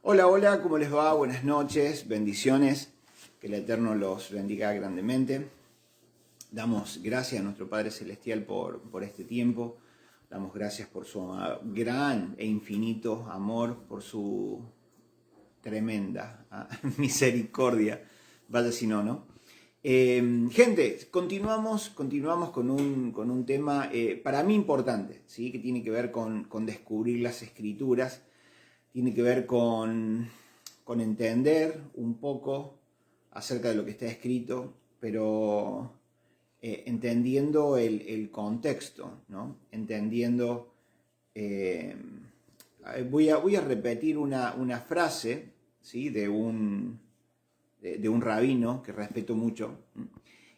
Hola, hola, ¿cómo les va? Buenas noches, bendiciones, que el Eterno los bendiga grandemente. Damos gracias a nuestro Padre Celestial por este tiempo, damos gracias por su gran e infinito amor, por su tremenda misericordia, vaya si no, ¿no? Gente, continuamos con un tema para mí importante, ¿sí? Que tiene que ver con descubrir las Escrituras. Tiene que ver con entender un poco acerca de lo que está escrito, pero entendiendo el contexto, ¿no? Entendiendo... eh, voy a repetir una frase, ¿sí? de un rabino que respeto mucho,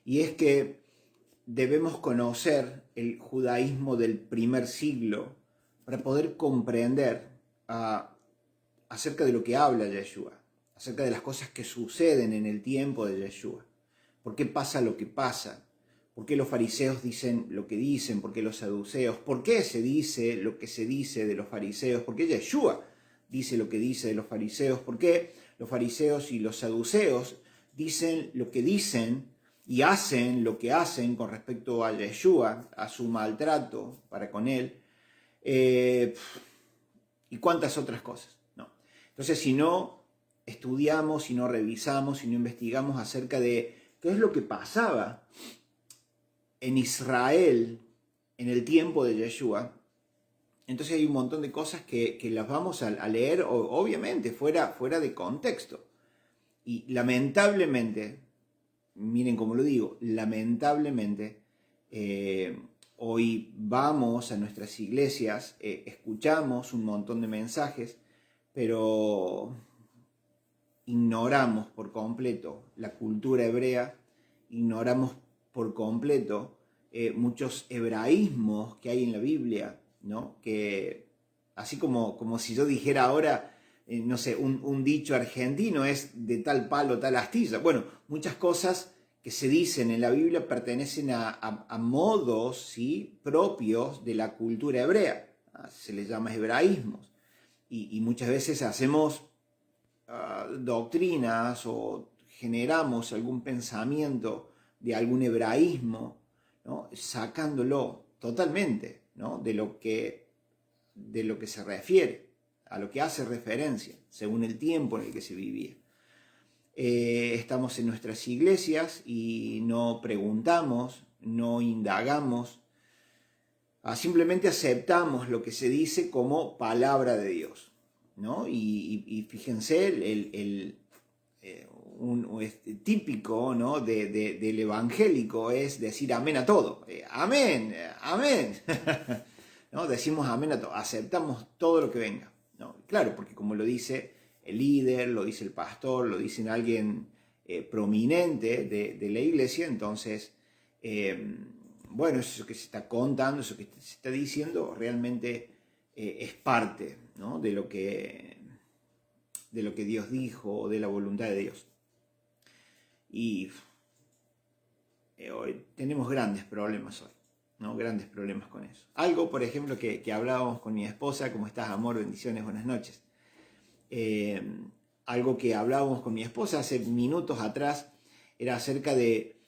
y es que debemos conocer el judaísmo del primer siglo para poder comprender acerca de lo que habla Yeshua, acerca de las cosas que suceden en el tiempo de Yeshua. ¿Por qué pasa lo que pasa? ¿Por qué los fariseos dicen lo que dicen? ¿Por qué los saduceos? ¿Por qué se dice lo que se dice de los fariseos? ¿Por qué Yeshua dice lo que dice de los fariseos? ¿Por qué los fariseos y los saduceos dicen lo que dicen y hacen lo que hacen con respecto a Yeshua, a su maltrato para con él? Y cuántas otras cosas. Entonces, si no estudiamos, si no revisamos, si no investigamos acerca de qué es lo que pasaba en Israel en el tiempo de Yeshua, entonces hay un montón de cosas que las vamos a leer, obviamente, fuera de contexto. Y lamentablemente, miren cómo lo digo, lamentablemente, hoy vamos a nuestras iglesias, escuchamos un montón de mensajes, pero ignoramos por completo la cultura hebrea, ignoramos por completo muchos hebraísmos que hay en la Biblia, ¿no? Que así como si yo dijera ahora, no sé, un dicho argentino es de tal palo, tal astilla. Bueno, muchas cosas que se dicen en la Biblia pertenecen a modos, ¿sí? propios de la cultura hebrea. Se les llama hebraísmos. Y muchas veces hacemos doctrinas o generamos algún pensamiento de algún hebraísmo, ¿no? Sacándolo totalmente, ¿no? de lo que se refiere, a lo que hace referencia, según el tiempo en el que se vivía. Estamos en nuestras iglesias y no preguntamos, no indagamos, simplemente aceptamos lo que se dice como palabra de Dios, ¿no? Y fíjense, típico, ¿no? del evangélico es decir amén a todo. Amén, amén. ¿No? Decimos amén a todo, aceptamos todo lo que venga, ¿no? Claro, porque como lo dice el líder, lo dice el pastor, lo dice alguien prominente de la iglesia, entonces... bueno, eso que se está contando, eso que se está diciendo, realmente es parte, ¿no? de lo que Dios dijo, o de la voluntad de Dios. Y hoy tenemos grandes problemas hoy, ¿no? Grandes problemas con eso. Algo, por ejemplo, que hablábamos con mi esposa, ¿cómo estás, amor? Bendiciones, buenas noches. Algo que hablábamos con mi esposa hace minutos atrás era acerca de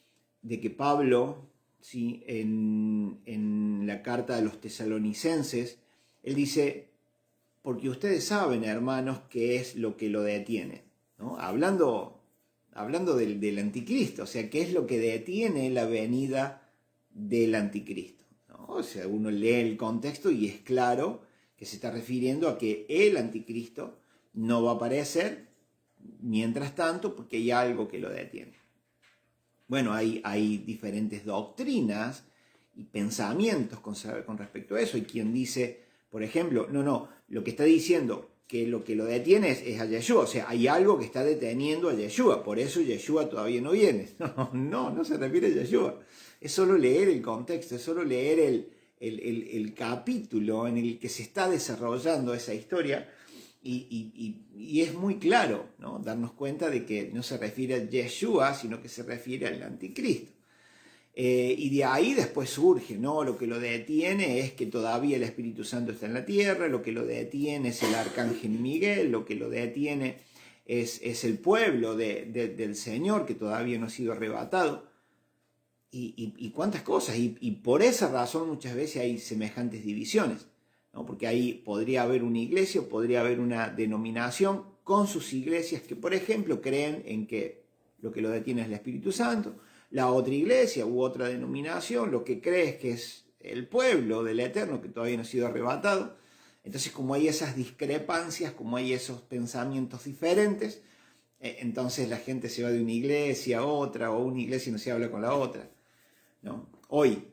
que Pablo... ¿sí? En la carta de los tesalonicenses, él dice, porque ustedes saben, hermanos, qué es lo que lo detiene, ¿no? Hablando del anticristo, o sea, qué es lo que detiene la venida del anticristo, ¿no? O sea, uno lee el contexto y es claro que se está refiriendo a que el anticristo no va a aparecer mientras tanto porque hay algo que lo detiene. Bueno, hay diferentes doctrinas y pensamientos con respecto a eso. Hay quien dice, por ejemplo, no, lo que está diciendo que lo que lo detiene es a Yeshua. O sea, hay algo que está deteniendo a Yeshua. Por eso Yeshua todavía no viene. No se refiere a Yeshua. Es solo leer el contexto, es solo leer el capítulo en el que se está desarrollando esa historia. Y es muy claro, ¿no? Darnos cuenta de que no se refiere a Yeshua, sino que se refiere al anticristo. Y de ahí después surge, ¿no? Lo que lo detiene es que todavía el Espíritu Santo está en la tierra, lo que lo detiene es el arcángel Miguel, lo que lo detiene es el pueblo del Señor que todavía no ha sido arrebatado. Y cuántas cosas. Y por esa razón muchas veces hay semejantes divisiones, ¿no? Porque ahí podría haber una iglesia, podría haber una denominación con sus iglesias que, por ejemplo, creen en que lo que lo detiene es el Espíritu Santo. La otra iglesia u otra denominación lo que cree es que es el pueblo del Eterno que todavía no ha sido arrebatado. Entonces, como hay esas discrepancias, como hay esos pensamientos diferentes, entonces la gente se va de una iglesia a otra, o una iglesia no se habla con la otra, ¿no? Hoy,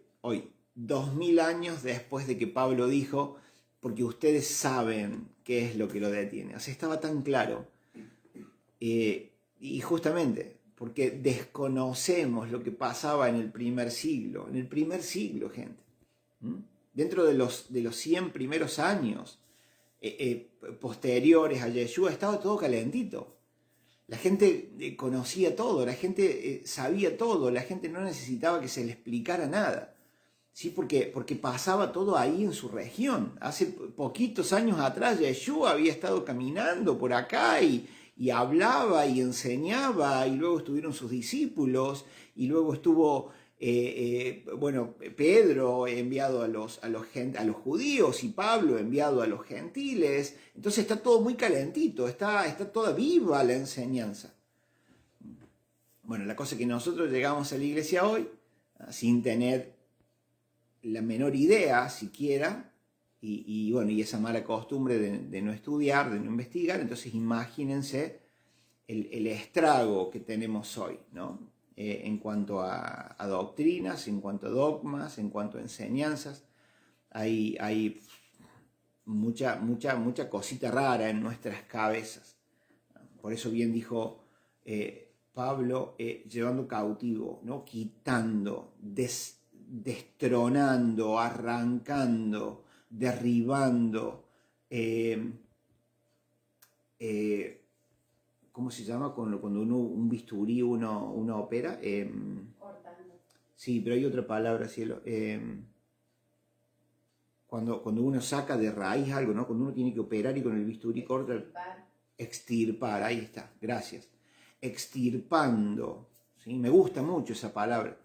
2000 años después de que Pablo dijo, porque ustedes saben qué es lo que lo detiene. O sea, estaba tan claro. Y justamente porque desconocemos lo que pasaba en el primer siglo. En el primer siglo, gente. Dentro de los 100 primeros años posteriores a Yeshua, estaba todo calentito. La gente conocía todo, la gente sabía todo, la gente no necesitaba que se le explicara nada. ¿Sí? Porque pasaba todo ahí en su región. Hace poquitos años atrás Yeshua había estado caminando por acá y hablaba y enseñaba, y luego estuvieron sus discípulos, y luego estuvo Pedro enviado a los judíos y Pablo enviado a los gentiles. Entonces está todo muy calentito, está toda viva la enseñanza. Bueno, la cosa es que nosotros llegamos a la iglesia hoy sin tener la menor idea siquiera, y esa mala costumbre de no estudiar, de no investigar. Entonces imagínense el estrago que tenemos hoy, ¿no? En cuanto a doctrinas, en cuanto a dogmas, en cuanto a enseñanzas. Hay mucha cosita rara en nuestras cabezas. Por eso bien dijo Pablo, llevando cautivo, ¿no? Quitando, destronando, arrancando, derribando, ¿cómo se llama? Cuando un bisturí uno opera. Cortando. Sí, pero hay otra palabra, cielo. Cuando uno saca de raíz algo, ¿no? Cuando uno tiene que operar y con el bisturí corta. Extirpar, ahí está, gracias. Extirpando, ¿sí? Me gusta mucho esa palabra.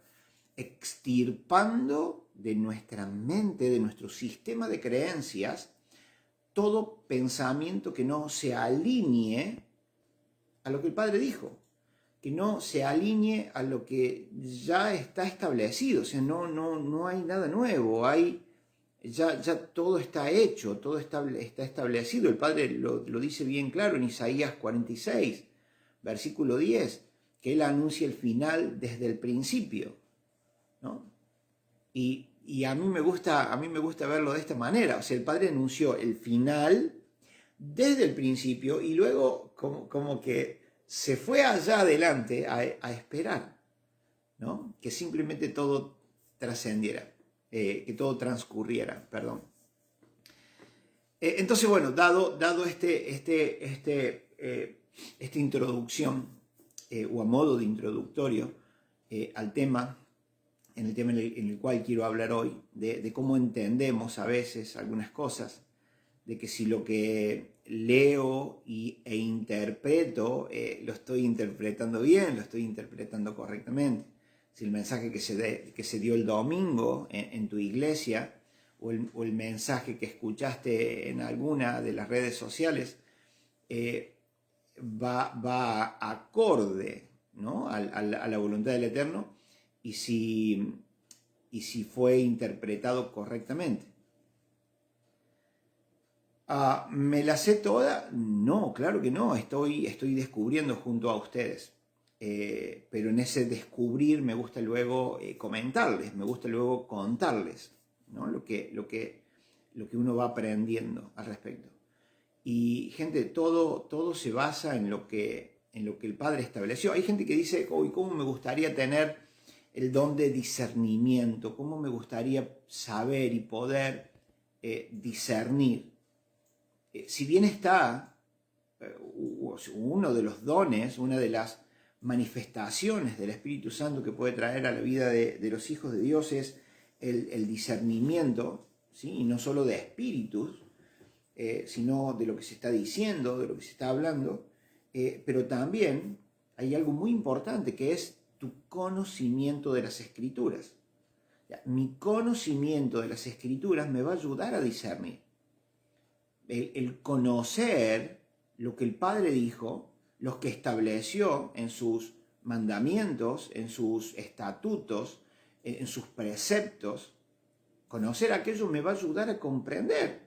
Extirpando de nuestra mente, de nuestro sistema de creencias, todo pensamiento que no se alinee a lo que el Padre dijo, que no se alinee a lo que ya está establecido. O sea, no hay nada nuevo, ya todo está hecho, todo está establecido. El Padre lo dice bien claro en Isaías 46, versículo 10, que Él anuncia el final desde el principio, ¿no? Y a mí me gusta verlo de esta manera. O sea, el Padre anunció el final desde el principio y luego como que se fue allá adelante a esperar, ¿no? Que simplemente todo trascendiera, que todo transcurriera, perdón. Entonces, bueno, dado esta introducción, o a modo de introductorio al tema, en el cual quiero hablar hoy, de cómo entendemos a veces algunas cosas, de que si lo que leo e interpreto, lo estoy interpretando bien, lo estoy interpretando correctamente. Si el mensaje que se dio el domingo en tu iglesia, o el mensaje que escuchaste en alguna de las redes sociales, va acorde, ¿no? a la voluntad del Eterno, y si fue interpretado correctamente. ¿Me la sé toda? No, claro que no, estoy descubriendo junto a ustedes. Pero en ese descubrir me gusta luego comentarles, me gusta luego contarles, ¿no? lo que uno va aprendiendo al respecto. Y gente, todo se basa en lo que el Padre estableció. Hay gente que dice, ¿cómo me gustaría tener el don de discernimiento? ¿Cómo me gustaría saber y poder discernir? Si bien está uno de los dones, una de las manifestaciones del Espíritu Santo que puede traer a la vida de los hijos de Dios es el discernimiento, ¿sí? Y no solo de espíritus, sino de lo que se está diciendo, de lo que se está hablando, pero también hay algo muy importante que es tu conocimiento de las Escrituras. Mi conocimiento de las Escrituras me va a ayudar a discernir. El conocer lo que el Padre dijo, los que estableció en sus mandamientos, en sus estatutos, en sus preceptos, conocer aquello me va a ayudar a comprender,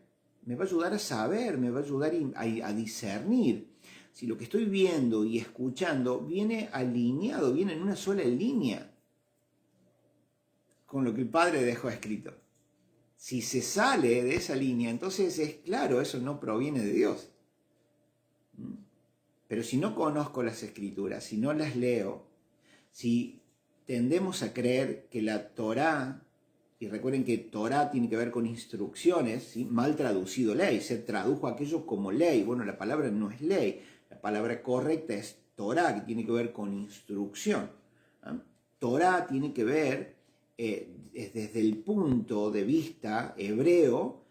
me va a ayudar a saber, me va a ayudar a discernir. Si lo que estoy viendo y escuchando viene alineado, viene en una sola línea con lo que el Padre dejó escrito. Si se sale de esa línea, entonces es claro, eso no proviene de Dios. Pero si no conozco las Escrituras, si no las leo, si tendemos a creer que la Torá, y recuerden que Torá tiene que ver con instrucciones, ¿sí? Mal traducido ley, se tradujo aquello como ley. Bueno, la palabra no es ley, la palabra correcta es Torá, que tiene que ver con instrucción. Torá tiene que ver, desde el punto de vista hebreo,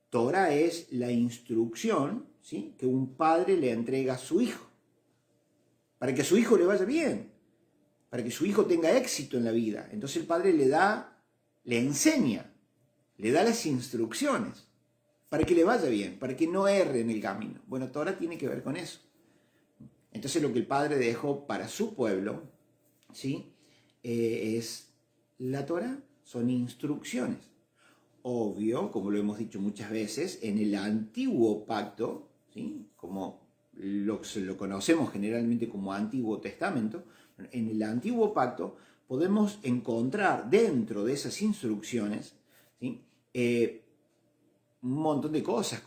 Torá es la instrucción, ¿sí? Que un padre le entrega a su hijo, para que a su hijo le vaya bien, para que su hijo tenga éxito en la vida. Entonces el padre le enseña, le da las instrucciones, para que le vaya bien, para que no erre en el camino. Bueno, Torá tiene que ver con eso. Entonces lo que el Padre dejó para su pueblo, ¿sí? Es la Torá, son instrucciones. Obvio, como lo hemos dicho muchas veces, en el antiguo pacto, ¿sí? Como lo conocemos generalmente como Antiguo Testamento, en el antiguo pacto podemos encontrar dentro de esas instrucciones, ¿sí? Un montón de cosas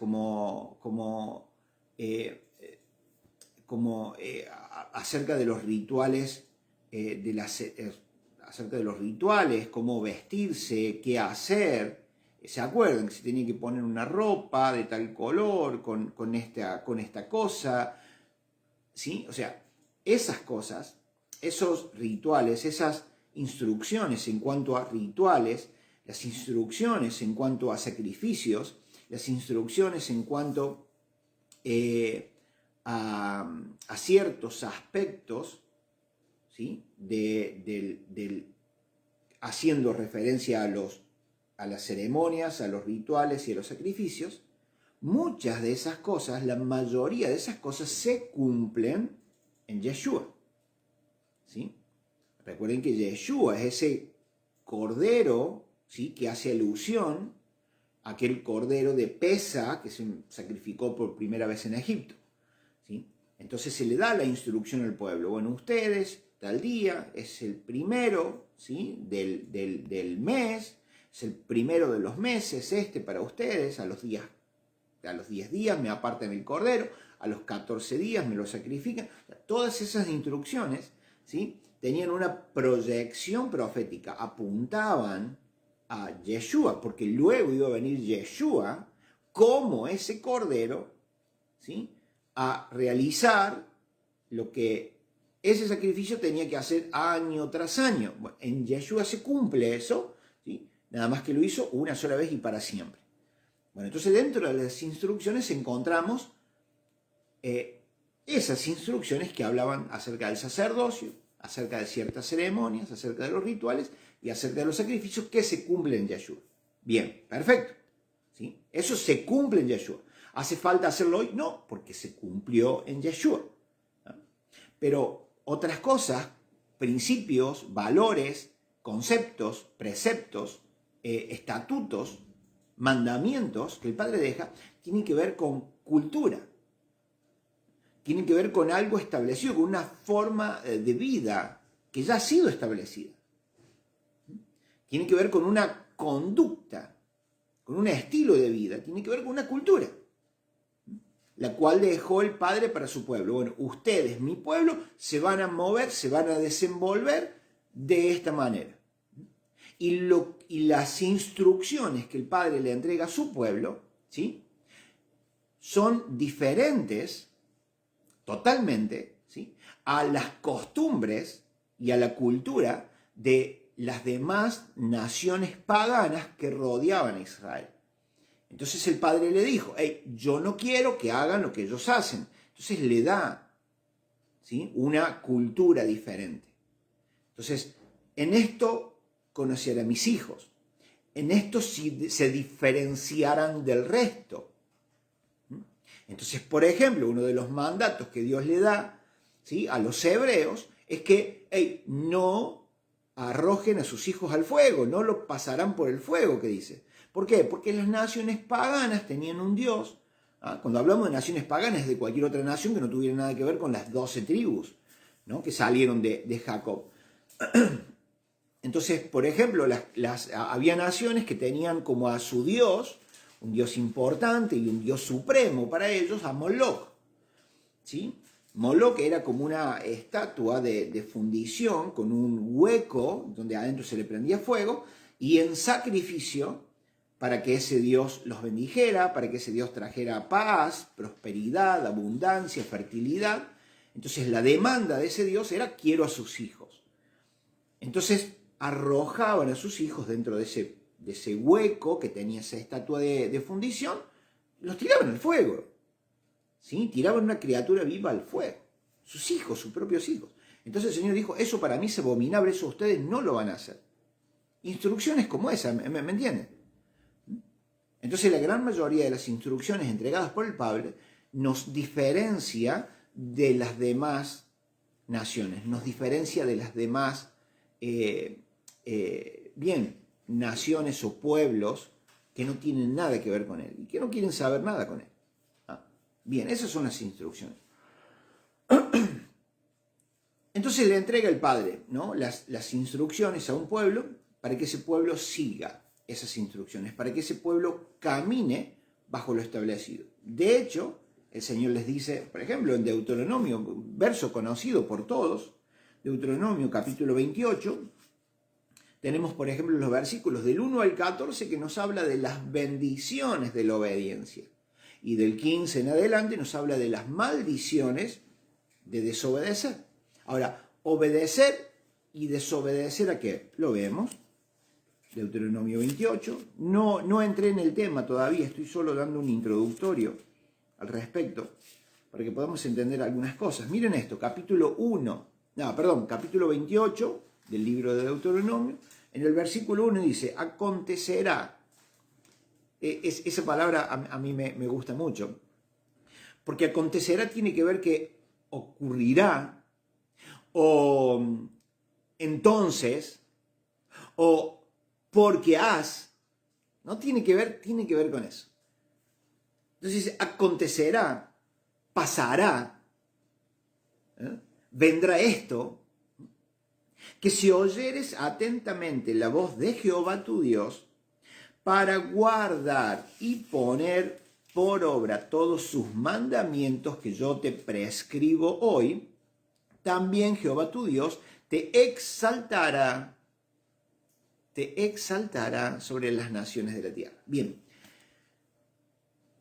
acerca de los rituales, acerca de los rituales, cómo vestirse, qué hacer. ¿Se acuerdan que se tenía que poner una ropa de tal color, con esta cosa? ¿Sí? O sea, esas cosas, esos rituales, esas instrucciones en cuanto a rituales, las instrucciones en cuanto a sacrificios, las instrucciones en cuanto a ciertos aspectos, ¿sí? Haciendo referencia a las ceremonias, a los rituales y a los sacrificios, muchas de esas cosas, la mayoría de esas cosas se cumplen en Yeshua, ¿sí? Recuerden que Yeshua es ese cordero, ¿sí? Que hace alusión a aquel cordero de Pesa que se sacrificó por primera vez en Egipto, ¿sí? Entonces se le da la instrucción al pueblo. Bueno, ustedes, tal día, es el primero, ¿sí? del mes, es el primero de los meses para ustedes, a los 10 días me apartan el cordero, a los 14 días me lo sacrifican. Todas esas instrucciones, ¿sí? Tenían una proyección profética, apuntaban a Yeshua, porque luego iba a venir Yeshua como ese cordero, ¿sí? A realizar lo que ese sacrificio tenía que hacer año tras año. Bueno, en Yeshua se cumple eso, ¿sí? Nada más que lo hizo una sola vez y para siempre. Bueno, entonces dentro de las instrucciones encontramos esas instrucciones que hablaban acerca del sacerdocio, acerca de ciertas ceremonias, acerca de los rituales y acerca de los sacrificios que se cumplen en Yeshua. Bien, perfecto, ¿sí? Eso se cumple en Yeshua. ¿Hace falta hacerlo hoy? No, porque se cumplió en Yeshua, ¿no? Pero otras cosas, principios, valores, conceptos, preceptos, estatutos, mandamientos que el Padre deja, tienen que ver con cultura, tienen que ver con algo establecido, con una forma de vida que ya ha sido establecida. Tiene que ver con una conducta, con un estilo de vida, tiene que ver con una cultura, la cual dejó el Padre para su pueblo. Bueno, ustedes, mi pueblo, se van a mover, se van a desenvolver de esta manera. Y las instrucciones que el Padre le entrega a su pueblo, ¿sí? Son diferentes, totalmente, ¿sí?, a las costumbres y a la cultura de las demás naciones paganas que rodeaban a Israel. Entonces el padre le dijo, hey, yo no quiero que hagan lo que ellos hacen. Entonces le da, ¿sí?, una cultura diferente. Entonces, en esto conoceré a mis hijos. En esto se diferenciarán del resto. Entonces, por ejemplo, uno de los mandatos que Dios le da, ¿sí?, a los hebreos es que hey, no arrojen a sus hijos al fuego, no lo pasarán por el fuego, que dice. ¿Por qué? Porque las naciones paganas tenían un Dios. Cuando hablamos de naciones paganas, de cualquier otra nación que no tuviera nada que ver con las 12 tribus, ¿no?, que salieron de Jacob. Entonces, por ejemplo, había naciones que tenían como a su Dios, un Dios importante y un Dios supremo para ellos, a Moloch, ¿sí? Moloch era como una estatua de fundición con un hueco donde adentro se le prendía fuego, y en sacrificio para que ese Dios los bendijera, para que ese Dios trajera paz, prosperidad, abundancia, fertilidad. Entonces la demanda de ese Dios era: quiero a sus hijos. Entonces arrojaban a sus hijos dentro de ese hueco que tenía esa estatua de fundición, los tiraban al fuego, ¿sí? Tiraban una criatura viva al fuego, sus hijos, sus propios hijos. Entonces el Señor dijo: eso para mí es abominable, eso ustedes no lo van a hacer. Instrucciones como esa, ¿me entienden? Entonces la gran mayoría de las instrucciones entregadas por el Padre nos diferencia de las demás naciones, nos diferencia de las demás naciones o pueblos que no tienen nada que ver con Él y que no quieren saber nada con Él. Bien, esas son las instrucciones. Entonces le entrega el Padre, ¿no?, las instrucciones a un pueblo para que ese pueblo siga esas instrucciones, para que ese pueblo camine bajo lo establecido. De hecho, el Señor les dice, por ejemplo, en Deuteronomio, un verso conocido por todos, Deuteronomio capítulo 28, tenemos, por ejemplo, los versículos del 1 al 14 que nos habla de las bendiciones de la obediencia. Y del 15 en adelante nos habla de las maldiciones de desobedecer. Ahora, obedecer y desobedecer, ¿a qué? Lo vemos. Deuteronomio 28. No entré en el tema todavía, estoy solo dando un introductorio al respecto para que podamos entender algunas cosas. Miren esto, capítulo 28 del libro de Deuteronomio. En el versículo 1 dice: acontecerá. Esa palabra a mí me gusta mucho, porque acontecerá tiene que ver que ocurrirá, o entonces, o porque no tiene que ver con eso. Entonces dice: acontecerá, pasará, vendrá esto, que si oyeres atentamente la voz de Jehová tu Dios, para guardar y poner por obra todos sus mandamientos que yo te prescribo hoy, también Jehová tu Dios te exaltará sobre las naciones de la tierra. Bien,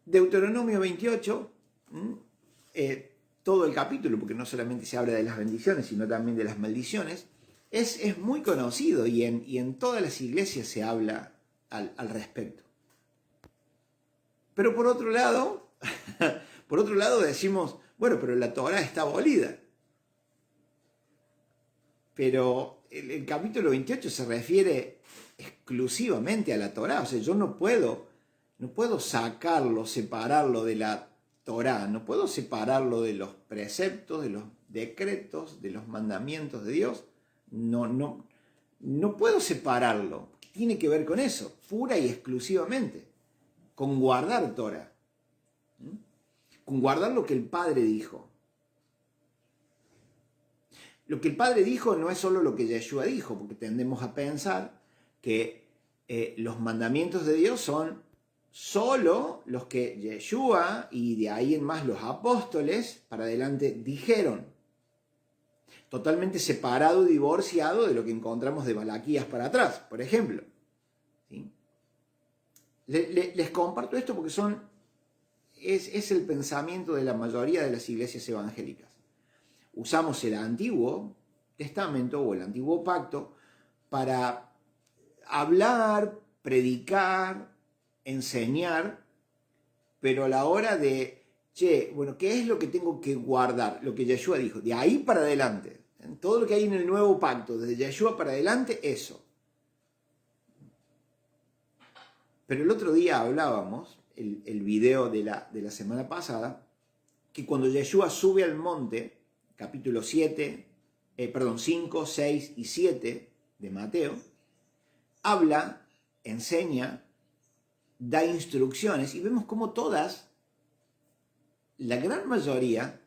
Deuteronomio 28, todo el capítulo, porque no solamente se habla de las bendiciones, sino también de las maldiciones, es muy conocido y en todas las iglesias se habla al respecto. Pero por otro lado decimos: bueno, pero la Torá está abolida. Pero el capítulo 28 se refiere exclusivamente a la Torá. O sea, yo no puedo sacarlo, separarlo de la Torá, no puedo separarlo de los preceptos, de los decretos, de los mandamientos de Dios. No puedo separarlo. Tiene que ver con eso, pura y exclusivamente, con guardar Torá, con guardar lo que el Padre dijo. Lo que el Padre dijo no es solo lo que Yeshua dijo, porque tendemos a pensar que los mandamientos de Dios son solo los que Yeshua y de ahí en más los apóstoles para adelante dijeron. Totalmente separado y divorciado de lo que encontramos de Malaquías para atrás, por ejemplo. ¿Sí? Les comparto esto porque es el pensamiento de la mayoría de las iglesias evangélicas. usamos el Antiguo Testamento o el Antiguo Pacto para hablar, predicar, enseñar, pero a la hora de, bueno, ¿qué es lo que tengo que guardar? Lo que Yeshua dijo, de ahí para adelante. Todo lo que hay en el Nuevo Pacto, desde Yeshua para adelante, eso. Pero el otro día hablábamos, el video de la semana pasada, que cuando Yeshua sube al monte, capítulo 5, 6 y 7 de Mateo, habla, enseña, da instrucciones, y vemos cómo todas, la gran mayoría,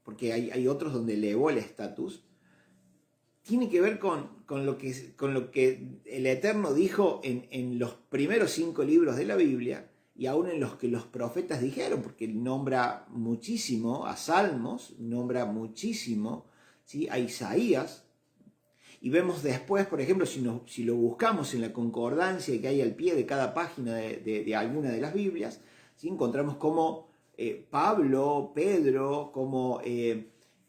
porque hay otros donde elevó el estatus, tiene que ver con lo que el Eterno dijo en los primeros 5 libros de la Biblia, y aún en los que los profetas dijeron, porque él nombra muchísimo a Salmos, nombra muchísimo, ¿sí?, a Isaías, y vemos después, por ejemplo, si lo buscamos en la concordancia que hay al pie de cada página de alguna de las Biblias, ¿sí?, encontramos como Pablo, Pedro, como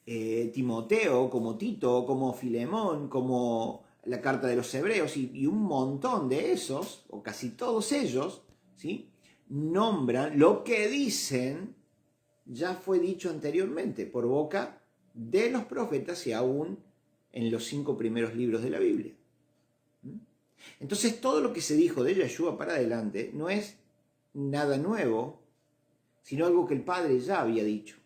Timoteo, como Tito, como Filemón, como la carta de los Hebreos, y un montón de esos, o casi todos ellos, ¿sí?, nombran lo que dicen, ya fue dicho anteriormente por boca de los profetas y aún en los 5 primeros libros de la Biblia. Entonces todo lo que se dijo de Yeshua para adelante no es nada nuevo, sino algo que el Padre ya había dicho.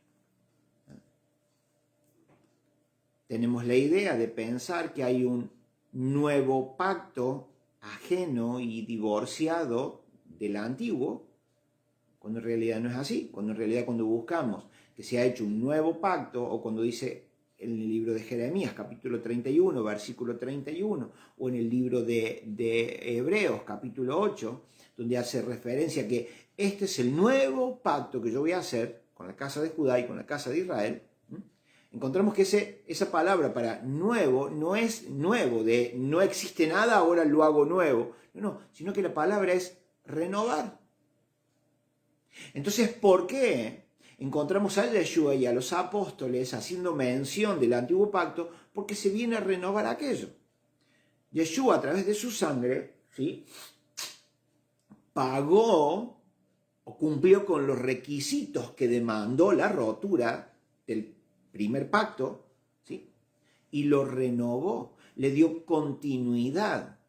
Tenemos la idea de pensar que hay un nuevo pacto ajeno y divorciado del antiguo, cuando en realidad no es así. Cuando en realidad, cuando buscamos que se ha hecho un nuevo pacto, o cuando dice en el libro de Jeremías, capítulo 31, versículo 31, o en el libro de Hebreos, capítulo 8, donde hace referencia a que este es el nuevo pacto que yo voy a hacer con la casa de Judá y con la casa de Israel, encontramos que esa palabra para nuevo no es nuevo, de no existe nada, ahora lo hago nuevo. No, sino que la palabra es renovar. Entonces, ¿por qué encontramos a Yeshua y a los apóstoles haciendo mención del antiguo pacto? Porque se viene a renovar aquello. Yeshua, a través de su sangre, ¿sí?, pagó o cumplió con los requisitos que demandó la rotura del primer pacto, ¿sí?, y lo renovó, le dio continuidad.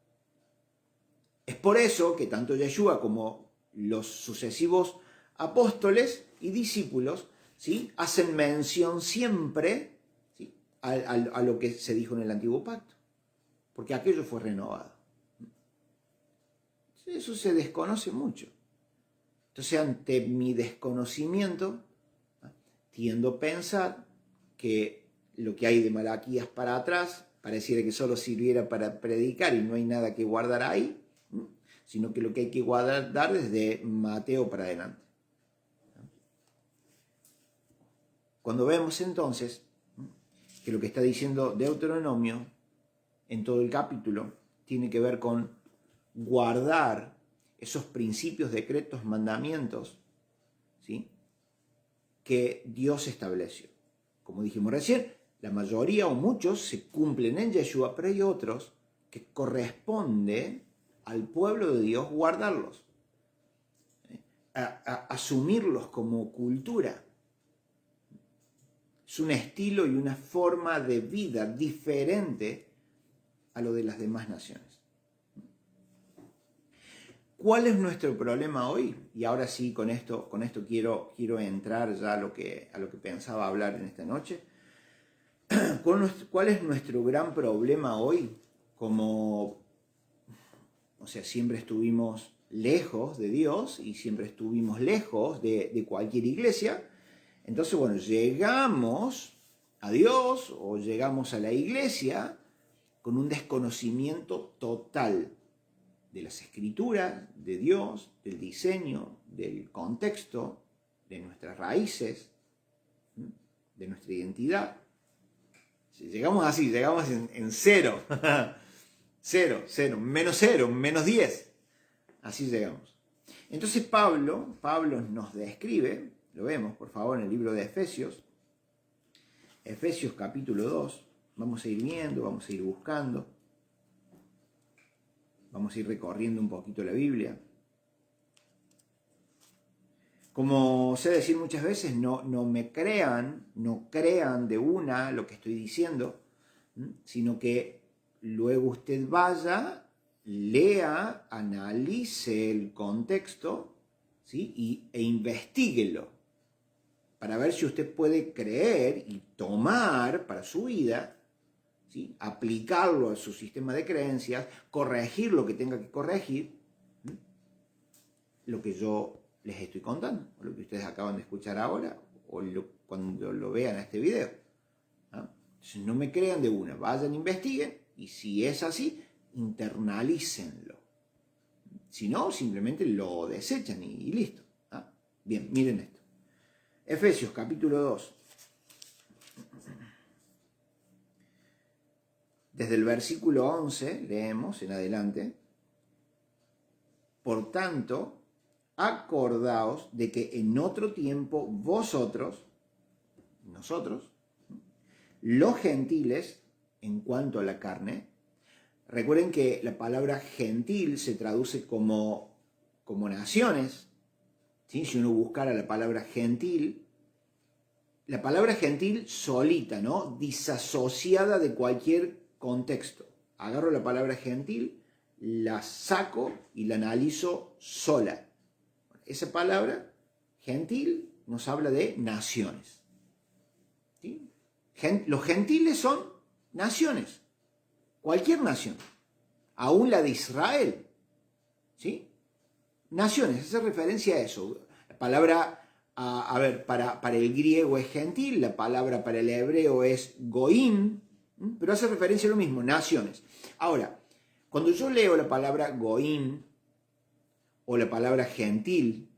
Es por eso que tanto Yeshua como los sucesivos apóstoles y discípulos, ¿sí?, hacen mención siempre, ¿sí?, a lo que se dijo en el antiguo pacto, porque aquello fue renovado. Eso se desconoce mucho. Entonces, ante mi desconocimiento, tiendo a pensar que lo que hay de Malaquías para atrás pareciera que solo sirviera para predicar y no hay nada que guardar ahí, sino que lo que hay que guardar desde Mateo para adelante. Cuando vemos entonces que lo que está diciendo Deuteronomio en todo el capítulo tiene que ver con guardar esos principios, decretos, mandamientos, ¿sí?, que Dios estableció. Como dijimos recién, la mayoría o muchos se cumplen en Yeshua, pero hay otros que corresponde al pueblo de Dios guardarlos, asumirlos como cultura. Es un estilo y una forma de vida diferente a lo de las demás naciones. ¿Cuál es nuestro problema hoy? Y ahora sí, con esto quiero entrar ya a lo que pensaba hablar en esta noche. ¿Cuál es nuestro gran problema hoy? Siempre estuvimos lejos de Dios y siempre estuvimos lejos de cualquier iglesia. Entonces, bueno, llegamos a Dios o llegamos a la iglesia con un desconocimiento total de las escrituras, de Dios, del diseño, del contexto, de nuestras raíces, de nuestra identidad. Llegamos así, llegamos en cero, cero, menos 10, así llegamos. Entonces Pablo nos describe, lo vemos por favor en el libro de Efesios, Efesios capítulo 2, vamos a ir viendo, vamos a ir buscando, vamos a ir recorriendo un poquito la Biblia. Como sé decir muchas veces, no crean de una lo que estoy diciendo, sino que luego usted vaya, lea, analice el contexto, ¿sí? e investíguelo para ver si usted puede creer y tomar para su vida, ¿sí? Aplicarlo a su sistema de creencias, corregir lo que tenga que corregir, lo que yo les estoy contando, o lo que ustedes acaban de escuchar ahora, o cuando lo vean a este video. Entonces no me crean de una, vayan, investiguen, y si es así, internalícenlo. Si no, simplemente lo desechan y listo. Bien, miren esto. Efesios capítulo 2. Desde el versículo 11 leemos en adelante. Por tanto, acordaos de que en otro tiempo nosotros, los gentiles, en cuanto a la carne, recuerden que la palabra gentil se traduce como naciones, ¿sí? Si uno buscara la palabra gentil solita, ¿no? Disasociada de cualquier contexto. Agarro la palabra gentil, la saco y la analizo sola. Esa palabra, gentil, nos habla de naciones. ¿Sí? Los gentiles son naciones. Cualquier nación. Aún la de Israel. ¿Sí? Naciones, hace referencia a eso. La palabra, para el griego es gentil, la palabra para el hebreo es goim, pero hace referencia a lo mismo, naciones. Ahora, cuando yo leo la palabra goim o la palabra gentil,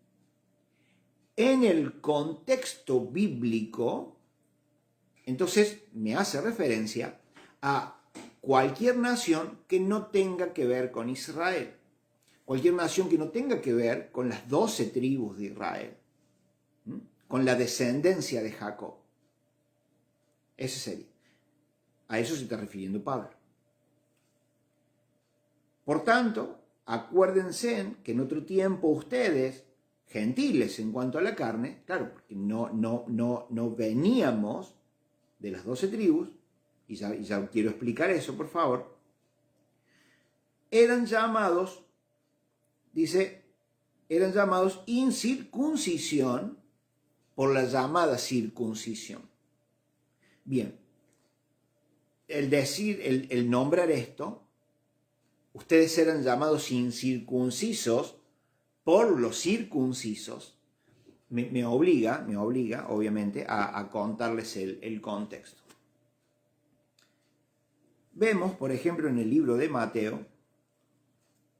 en el contexto bíblico, entonces me hace referencia a cualquier nación que no tenga que ver con Israel. Cualquier nación que no tenga que ver con las 12 tribus de Israel, con la descendencia de Jacob. Ese sería. A eso se está refiriendo Pablo. Por tanto, acuérdense que en otro tiempo ustedes, gentiles en cuanto a la carne, claro, porque no veníamos de las 12 tribus, y ya quiero explicar eso, por favor, eran llamados incircuncisión por la llamada circuncisión. Bien, el nombrar esto, ustedes eran llamados incircuncisos por los circuncisos, me obliga, obviamente, a contarles el contexto. Vemos, por ejemplo, en el libro de Mateo,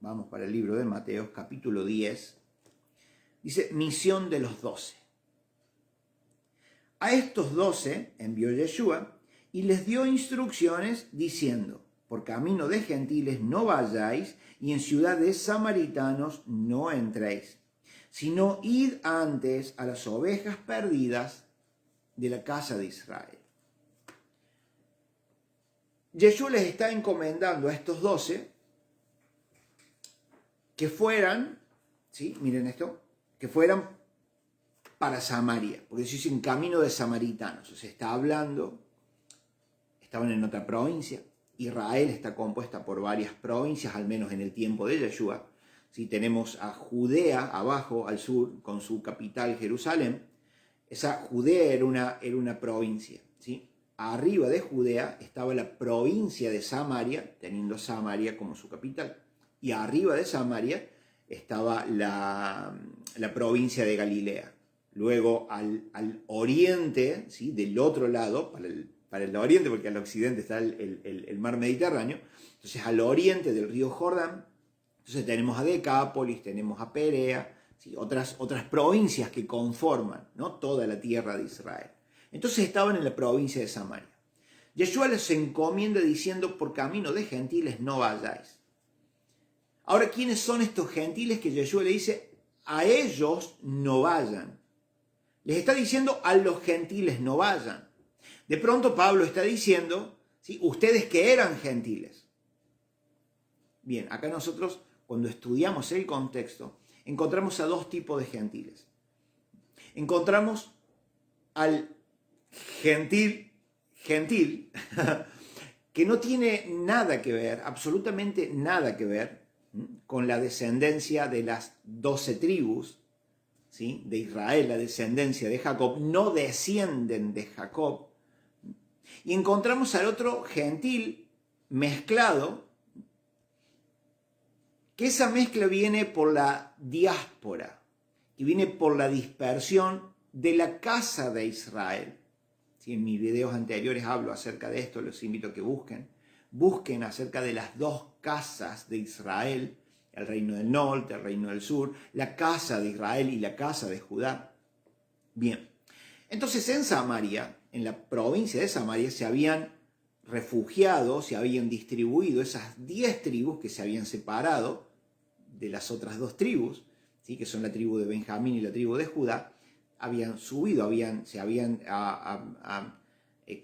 vamos para el libro de Mateo, capítulo 10, dice, misión de los 12. A estos 12 envió Yeshua y les dio instrucciones diciendo, por camino de gentiles no vayáis y en ciudad de samaritanos no entréis, sino id antes a las ovejas perdidas de la casa de Israel. Yeshua les está encomendando a estos 12 que fueran, ¿sí? Miren esto, que fueran para Samaria, porque se dice en camino de samaritanos, o sea, está hablando, estaban en otra provincia. Israel está compuesta por varias provincias, al menos en el tiempo de Yeshua. ¿Sí? Tenemos a Judea abajo, al sur, con su capital Jerusalén. Esa Judea era una provincia. ¿Sí? Arriba de Judea estaba la provincia de Samaria, teniendo Samaria como su capital. Y arriba de Samaria estaba la provincia de Galilea. Luego al oriente, ¿sí? Del otro lado, para el oriente, porque al occidente está el mar Mediterráneo, entonces al oriente del río Jordán, entonces tenemos a Decápolis, tenemos a Perea, ¿sí? otras provincias que conforman, ¿no? Toda la tierra de Israel. Entonces estaban en la provincia de Samaria. Yeshua les encomienda diciendo, por camino de gentiles no vayáis. Ahora, ¿quiénes son estos gentiles que Yeshua le dice, a ellos no vayan? Les está diciendo, a los gentiles no vayan. De pronto Pablo está diciendo, ¿sí?, ustedes que eran gentiles. Bien, acá nosotros cuando estudiamos el contexto encontramos a dos tipos de gentiles. Encontramos al gentil que no tiene nada que ver, absolutamente nada que ver con la descendencia de las 12 tribus, ¿sí?, de Israel, la descendencia de Jacob, no descienden de Jacob. Y encontramos al otro gentil mezclado, que esa mezcla viene por la diáspora, que viene por la dispersión de la casa de Israel. Si en mis videos anteriores hablo acerca de esto, los invito a que busquen acerca de las dos casas de Israel, el reino del norte, el reino del sur, la casa de Israel y la casa de Judá. Bien, entonces en Samaria, en la provincia de Samaria, se habían refugiado, se habían distribuido esas 10 tribus que se habían separado de las otras 2 tribus, ¿sí?, que son la tribu de Benjamín y la tribu de Judá. Habían subido, se habían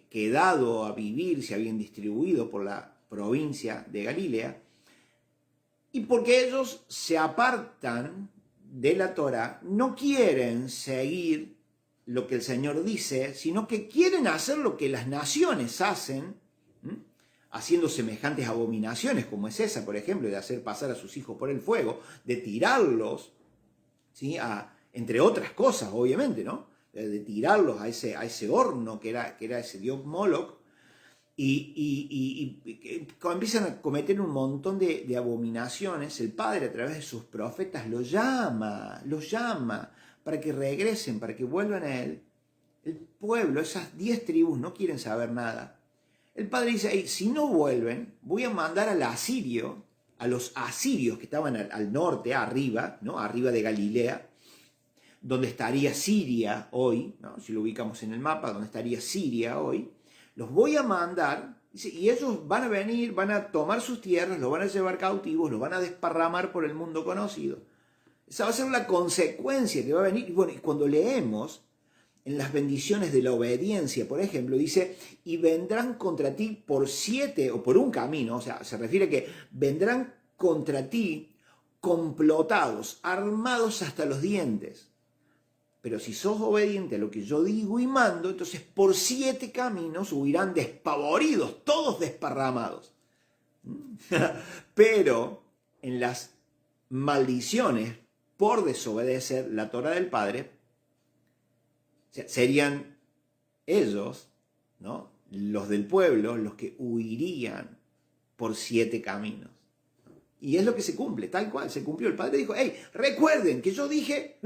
quedado a vivir, se habían distribuido por la provincia de Galilea, y porque ellos se apartan de la Torá, no quieren seguir lo que el Señor dice, sino que quieren hacer lo que las naciones hacen, haciendo semejantes abominaciones, como es esa, por ejemplo, de hacer pasar a sus hijos por el fuego, de tirarlos, ¿sí?, entre otras cosas, obviamente, ¿no?, de tirarlos a ese horno que era ese dios Moloch, y empiezan a cometer un montón de abominaciones. El Padre, a través de sus profetas, los llama para que regresen, para que vuelvan a Él. El pueblo, esas 10 tribus, no quieren saber nada. El Padre dice, hey, si no vuelven, voy a mandar al asirio, a los asirios que estaban al norte, arriba, ¿no?, arriba de Galilea, donde estaría Siria hoy, ¿no?, si lo ubicamos en el mapa, donde estaría Siria hoy. Los voy a mandar, y ellos van a venir, van a tomar sus tierras, los van a llevar cautivos, los van a desparramar por el mundo conocido. Esa va a ser la consecuencia que va a venir. Y bueno, y cuando leemos en las bendiciones de la obediencia, por ejemplo, dice, y vendrán contra ti por 7 o por un camino, o sea, se refiere a que vendrán contra ti complotados, armados hasta los dientes. Pero si sos obediente a lo que yo digo y mando, entonces por 7 caminos huirán despavoridos, todos desparramados. Pero en las maldiciones por desobedecer la Torá del Padre, serían ellos, ¿no?, los del pueblo, los que huirían por 7 caminos. Y es lo que se cumple, tal cual, se cumplió. El Padre dijo, hey, recuerden que yo dije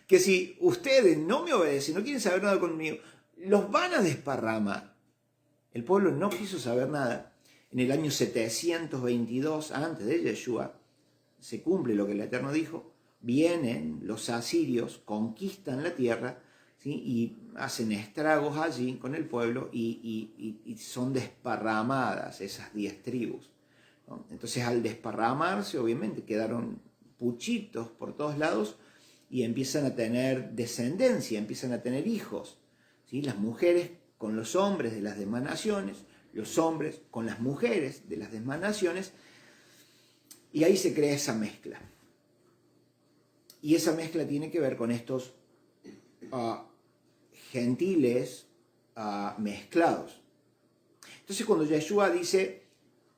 que si ustedes no me obedecen, no quieren saber nada conmigo, los van a desparramar. El pueblo no quiso saber nada. En el año 722, antes de Yeshua, se cumple lo que el Eterno dijo. Vienen los asirios, conquistan la tierra, ¿sí?, y hacen estragos allí con el pueblo y son desparramadas esas 10 tribus. Entonces, al desparramarse, obviamente, quedaron puchitos por todos lados y empiezan a tener descendencia, empiezan a tener hijos, ¿sí?, las mujeres con los hombres de las demás naciones, los hombres con las mujeres de las demás naciones, y ahí se crea esa mezcla. Y esa mezcla tiene que ver con estos gentiles mezclados. Entonces, cuando Yeshua dice,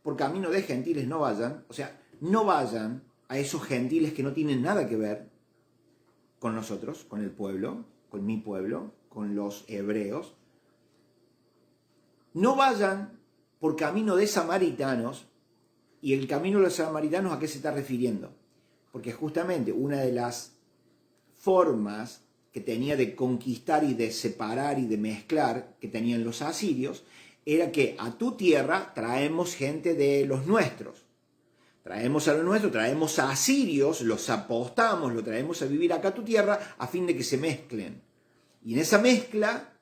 por camino de gentiles no vayan, o sea, no vayan a esos gentiles que no tienen nada que ver con nosotros, con el pueblo, con mi pueblo, con los hebreos. No vayan por camino de samaritanos. ¿Y el camino de los samaritanos a qué se está refiriendo? Porque justamente una de las formas que tenía de conquistar y de separar y de mezclar que tenían los asirios era que a tu tierra traemos gente de los nuestros. Traemos a los nuestros, traemos a asirios, los apostamos, lo traemos a vivir acá a tu tierra a fin de que se mezclen. Y en esa mezcla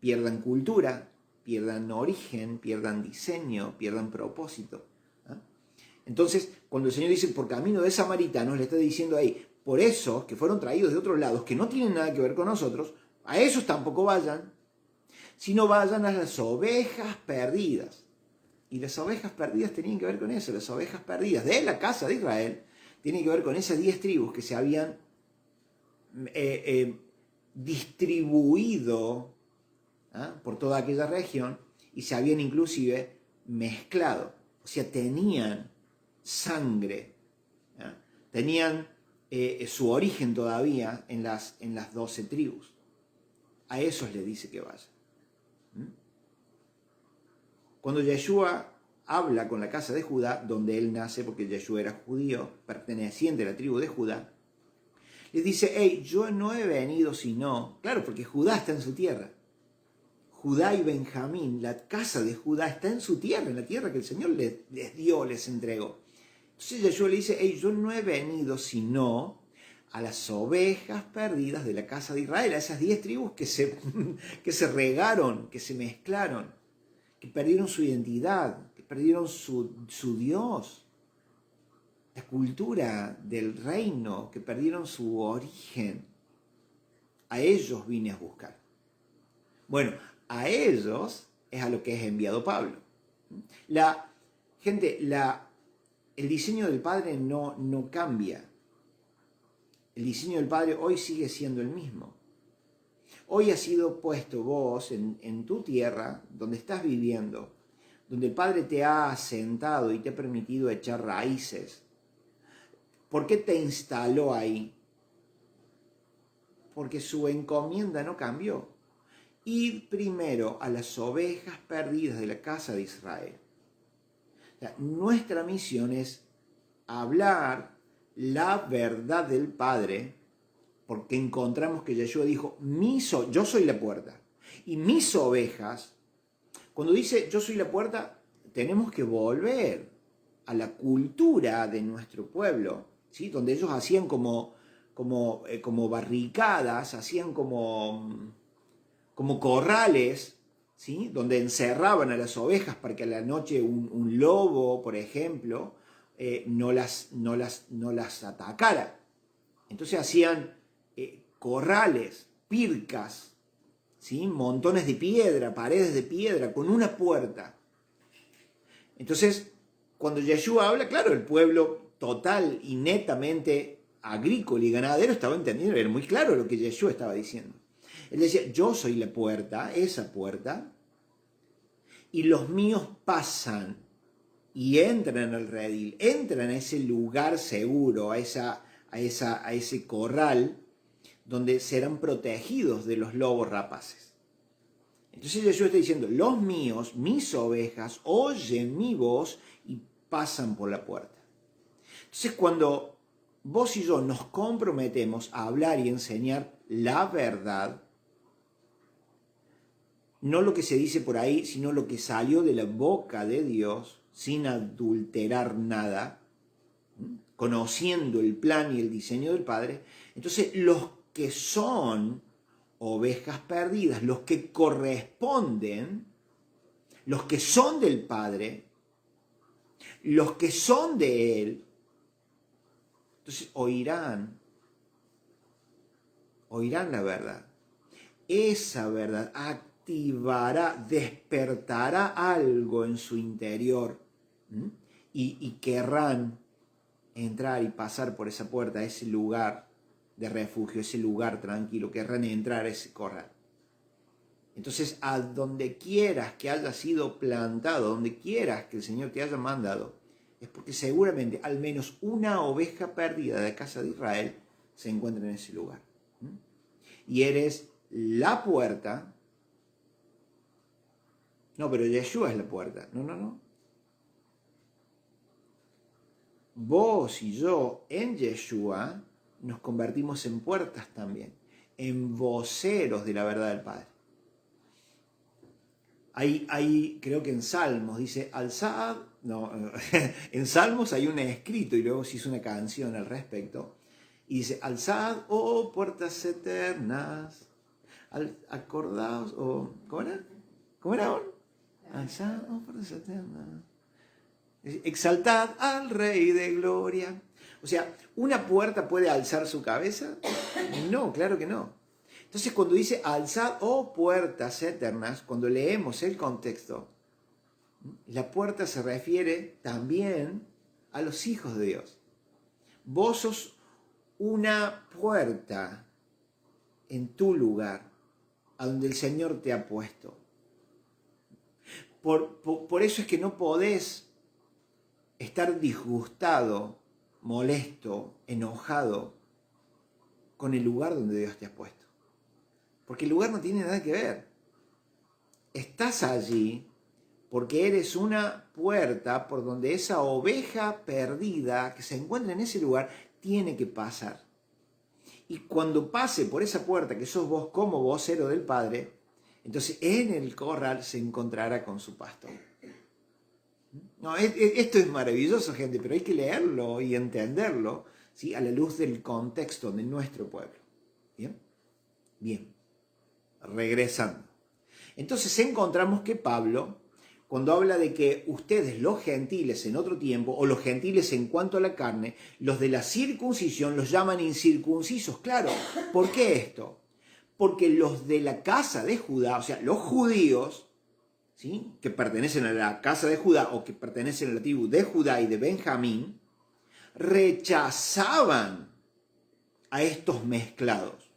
pierdan cultura, pierdan origen, pierdan diseño, pierdan propósito. Entonces, cuando el Señor dice por camino de samaritanos, le está diciendo ahí, por esos que fueron traídos de otros lados, que no tienen nada que ver con nosotros, a esos tampoco vayan. sino vayan a las ovejas perdidas. Y las ovejas perdidas tenían que ver con eso, las ovejas perdidas de la casa de Israel, tienen que ver con esas 10 tribus que se habían distribuido por toda aquella región y se habían inclusive mezclado, o sea, tenían sangre, tenían su origen todavía en las 12 tribus. A esos le dice que vayan. Cuando Yeshua habla con la casa de Judá, donde él nace, porque Yeshua era judío, perteneciente a la tribu de Judá, les dice, hey, yo no he venido sino, claro, porque Judá está en su tierra. Judá y Benjamín, la casa de Judá está en su tierra, en la tierra que el Señor les dio, les entregó. Entonces Yeshua le dice, hey, yo no he venido sino a las ovejas perdidas de la casa de Israel, a esas 10 tribus que se regaron, que se mezclaron, que perdieron su identidad, que perdieron su Dios, la cultura del reino, que perdieron su origen. A ellos vine a buscar. Bueno, a ellos es a lo que es enviado Pablo. El diseño del Padre no cambia. El diseño del Padre hoy sigue siendo el mismo. Hoy ha sido puesto vos en tu tierra, donde estás viviendo, donde el Padre te ha asentado y te ha permitido echar raíces. ¿Por qué te instaló ahí? Porque su encomienda no cambió. Ir primero a las ovejas perdidas de la casa de Israel. O sea, nuestra misión es hablar la verdad del Padre, porque encontramos que Yeshua dijo, yo soy la puerta, y mis ovejas, cuando dice yo soy la puerta, tenemos que volver a la cultura de nuestro pueblo, ¿sí? Donde ellos hacían como barricadas, hacían como corrales, ¿sí? Donde encerraban a las ovejas para que a la noche un lobo, por ejemplo, no las atacara. Entonces hacían corrales, pircas, ¿sí? Montones de piedra, paredes de piedra, con una puerta. Entonces, cuando Yeshua habla, claro, el pueblo total y netamente agrícola y ganadero estaba entendiendo, era muy claro lo que Yeshua estaba diciendo. Él decía, yo soy la puerta, esa puerta, y los míos pasan y entran al redil, entran a ese lugar seguro, a ese corral, donde serán protegidos de los lobos rapaces. Entonces Yeshua está diciendo, los míos, mis ovejas, oyen mi voz y pasan por la puerta. Entonces cuando vos y yo nos comprometemos a hablar y enseñar la verdad, no lo que se dice por ahí, sino lo que salió de la boca de Dios, sin adulterar nada, conociendo el plan y el diseño del Padre, entonces los que son ovejas perdidas, los que corresponden, los que son del Padre, los que son de Él, entonces oirán la verdad. Esa verdad activará, despertará algo en su interior y querrán entrar y pasar por esa puerta, ese lugar de refugio, ese lugar tranquilo, querrán entrar a ese corral. Entonces, a donde quieras que haya sido plantado, donde quieras que el Señor te haya mandado, es porque seguramente al menos una oveja perdida de la casa de Israel se encuentra en ese lugar. Y eres la puerta. No, pero Yeshua es la puerta. No. Vos y yo en Yeshua nos convertimos en puertas también, en voceros de la verdad del Padre. Hay creo que en Salmos dice, alzad, en Salmos hay un escrito y luego se hizo una canción al respecto, y dice, alzad, oh puertas eternas, acordaos, ¿cómo era? Alzad, oh puertas eternas, exaltad al Rey de Gloria. O sea, ¿una puerta puede alzar su cabeza? No, claro que no. Entonces cuando dice alzad, oh puertas eternas, cuando leemos el contexto, la puerta se refiere también a los hijos de Dios. Vos sos una puerta en tu lugar, a donde el Señor te ha puesto. Por eso es que no podés estar disgustado, molesto, enojado con el lugar donde Dios te ha puesto. Porque el lugar no tiene nada que ver. Estás allí porque eres una puerta por donde esa oveja perdida que se encuentra en ese lugar tiene que pasar. Y cuando pase por esa puerta que sos vos como vocero del Padre, entonces en el corral se encontrará con su pastor. No, esto es maravilloso, gente, pero hay que leerlo y entenderlo, ¿sí?, a la luz del contexto de nuestro pueblo. ¿Bien? Bien. Regresando. Entonces encontramos que Pablo, cuando habla de que ustedes, los gentiles en otro tiempo, o los gentiles en cuanto a la carne, los de la circuncisión los llaman incircuncisos. Claro, ¿por qué esto? Porque los de la casa de Judá, o sea, los judíos, ¿sí?, que pertenecen a la casa de Judá o que pertenecen a la tribu de Judá y de Benjamín, rechazaban a estos mezclados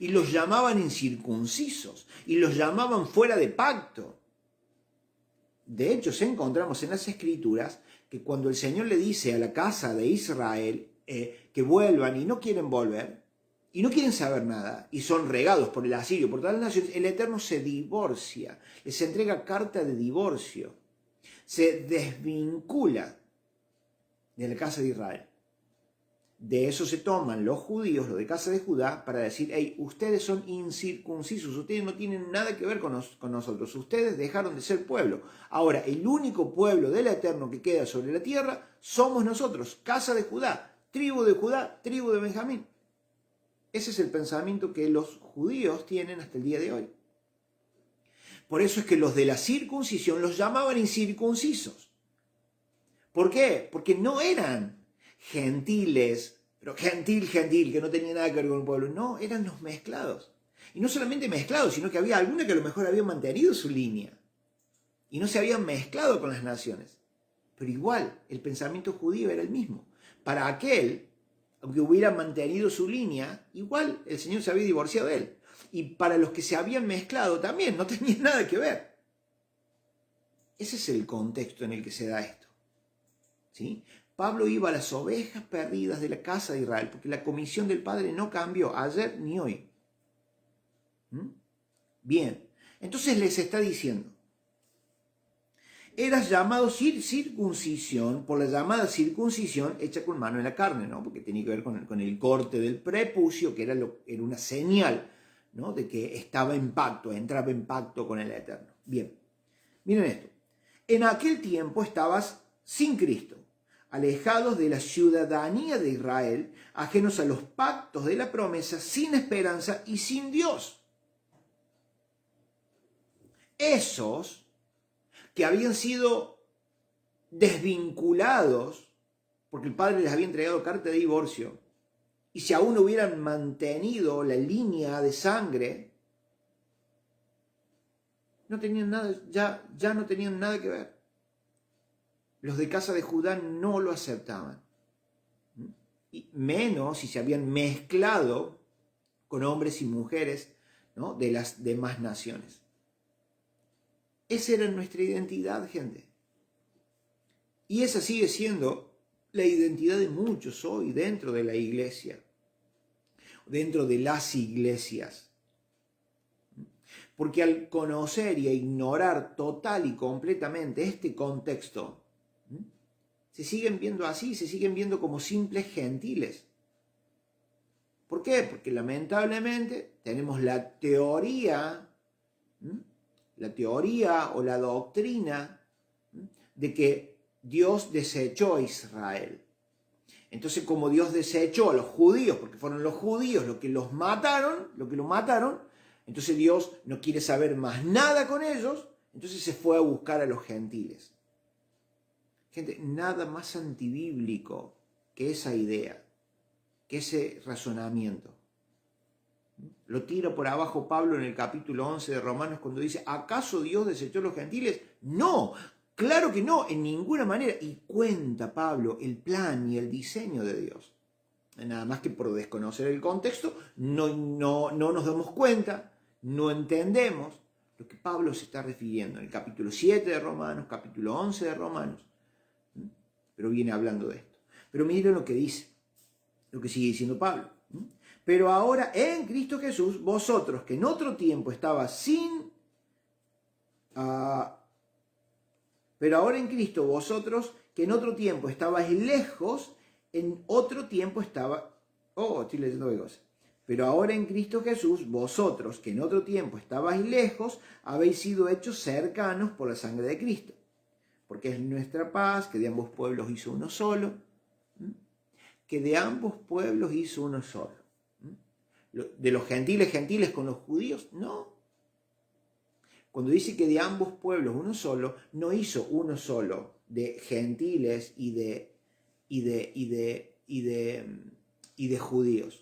y los llamaban incircuncisos y los llamaban fuera de pacto. De hecho, encontramos en las Escrituras que cuando el Señor le dice a la casa de Israel que vuelvan y no quieren volver, y no quieren saber nada, y son regados por el asirio, por todas las naciones, el Eterno se divorcia, les entrega carta de divorcio, se desvincula de la casa de Israel. De eso se toman los judíos, los de casa de Judá, para decir, hey, ustedes son incircuncisos, ustedes no tienen nada que ver con nosotros, ustedes dejaron de ser pueblo. Ahora, el único pueblo del Eterno que queda sobre la tierra somos nosotros, casa de Judá, tribu de Benjamín. Ese es el pensamiento que los judíos tienen hasta el día de hoy. Por eso es que los de la circuncisión los llamaban incircuncisos. ¿Por qué? Porque no eran gentiles, pero gentil, que no tenía nada que ver con el pueblo. No, eran los mezclados. Y no solamente mezclados, sino que había algunos que a lo mejor habían mantenido su línea y no se habían mezclado con las naciones. Pero igual, el pensamiento judío era el mismo. Para aquel, aunque hubiera mantenido su línea, igual el Señor se había divorciado de él. Y para los que se habían mezclado también, no tenía nada que ver. Ese es el contexto en el que se da esto. ¿Sí? Pablo iba a las ovejas perdidas de la casa de Israel, porque la comisión del Padre no cambió ayer ni hoy. Bien, entonces les está diciendo, eras llamado circuncisión por la llamada circuncisión hecha con mano en la carne, ¿no? Porque tenía que ver con el corte del prepucio, que era una señal, ¿no?, de que estaba en pacto, entraba en pacto con el Eterno. Bien, miren esto. En aquel tiempo estabas sin Cristo, alejados de la ciudadanía de Israel, ajenos a los pactos de la promesa, sin esperanza y sin Dios. Esos que habían sido desvinculados, porque el Padre les había entregado carta de divorcio, y si aún hubieran mantenido la línea de sangre, no tenían nada, ya no tenían nada que ver. Los de casa de Judá no lo aceptaban. Y menos si se habían mezclado con hombres y mujeres, ¿no?, de las demás naciones. Esa era nuestra identidad, gente. Y esa sigue siendo la identidad de muchos hoy dentro de la iglesia, dentro de las iglesias. Porque al conocer y a ignorar total y completamente este contexto, se siguen viendo así, se siguen viendo como simples gentiles. ¿Por qué? Porque lamentablemente tenemos la teoría o la doctrina de que Dios desechó a Israel. Entonces, como Dios desechó a los judíos, porque fueron los judíos los que lo mataron, entonces Dios no quiere saber más nada con ellos, entonces se fue a buscar a los gentiles. Gente, nada más antibíblico que esa idea, que ese razonamiento. Lo tira por abajo Pablo en el capítulo 11 de Romanos cuando dice, ¿acaso Dios desechó a los gentiles? No, claro que no, en ninguna manera. Y cuenta Pablo el plan y el diseño de Dios. Nada más que por desconocer el contexto, no nos damos cuenta, no entendemos lo que Pablo se está refiriendo en el capítulo 7 de Romanos, capítulo 11 de Romanos. Pero viene hablando de esto. Pero miren lo que dice, lo que sigue diciendo Pablo. Pero ahora en Cristo Jesús, vosotros que en otro tiempo estabais pero ahora en Cristo vosotros que en otro tiempo estabais lejos, en otro tiempo estoy leyendo de cosas. Pero ahora en Cristo Jesús, vosotros que en otro tiempo estabais lejos, habéis sido hechos cercanos por la sangre de Cristo. Porque es nuestra paz, que de ambos pueblos hizo uno solo. Que de ambos pueblos hizo uno solo. De los gentiles con los judíos, no. Cuando dice que de ambos pueblos uno solo, no hizo uno solo de gentiles y de judíos.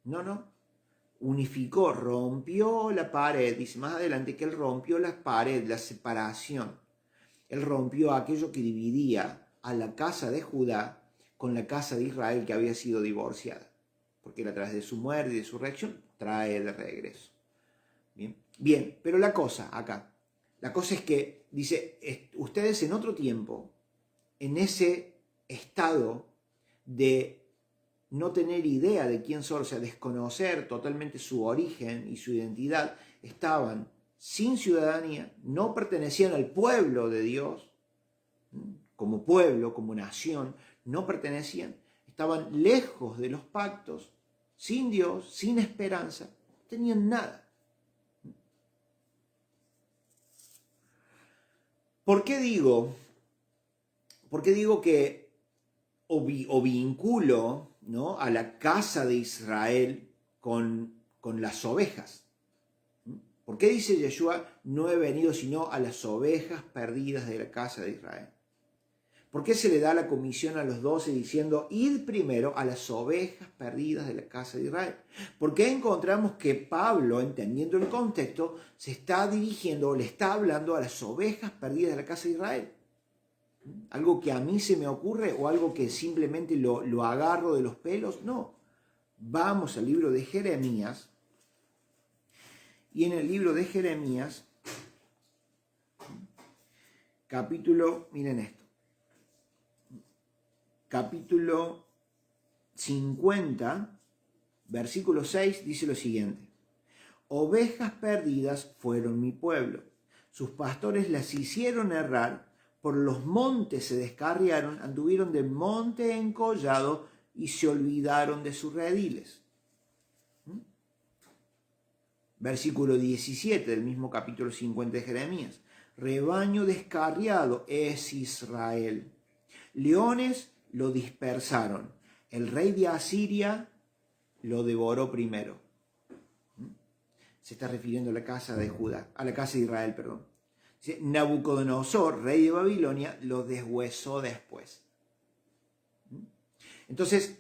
No. Unificó, rompió la pared. Dice más adelante que él rompió la pared, la separación. Él rompió aquello que dividía a la casa de Judá con la casa de Israel que había sido divorciada. Porque él a través de su muerte y de su resurrección trae de regreso. Bien, pero la cosa es que dice, ustedes en otro tiempo, en ese estado de no tener idea de quién son, o sea, desconocer totalmente su origen y su identidad, estaban sin ciudadanía, no pertenecían al pueblo de Dios, como pueblo, como nación, no pertenecían, estaban lejos de los pactos, sin Dios, sin esperanza, no tenían nada. ¿Por qué digo que o vinculo, ¿no?, a la casa de Israel con las ovejas? ¿Por qué dice Yeshua, no he venido sino a las ovejas perdidas de la casa de Israel? ¿Por qué se le da la comisión a los 12 diciendo, id primero a las ovejas perdidas de la casa de Israel? ¿Por qué encontramos que Pablo, entendiendo el contexto, se está dirigiendo o le está hablando a las ovejas perdidas de la casa de Israel? ¿Algo que a mí se me ocurre o algo que simplemente lo agarro de los pelos? No. Vamos al libro de Jeremías. Y en el libro de Jeremías, miren esto. Capítulo 50, versículo 6, dice lo siguiente. Ovejas perdidas fueron mi pueblo. Sus pastores las hicieron errar, por los montes se descarriaron, anduvieron de monte en collado y se olvidaron de sus rediles. Versículo 17 del mismo capítulo 50 de Jeremías. Rebaño descarriado es Israel. Leones lo dispersaron. El rey de Asiria lo devoró primero. Se está refiriendo a la casa de Judá, a la casa de Israel, perdón. Nabucodonosor, rey de Babilonia, lo deshuesó después. Entonces,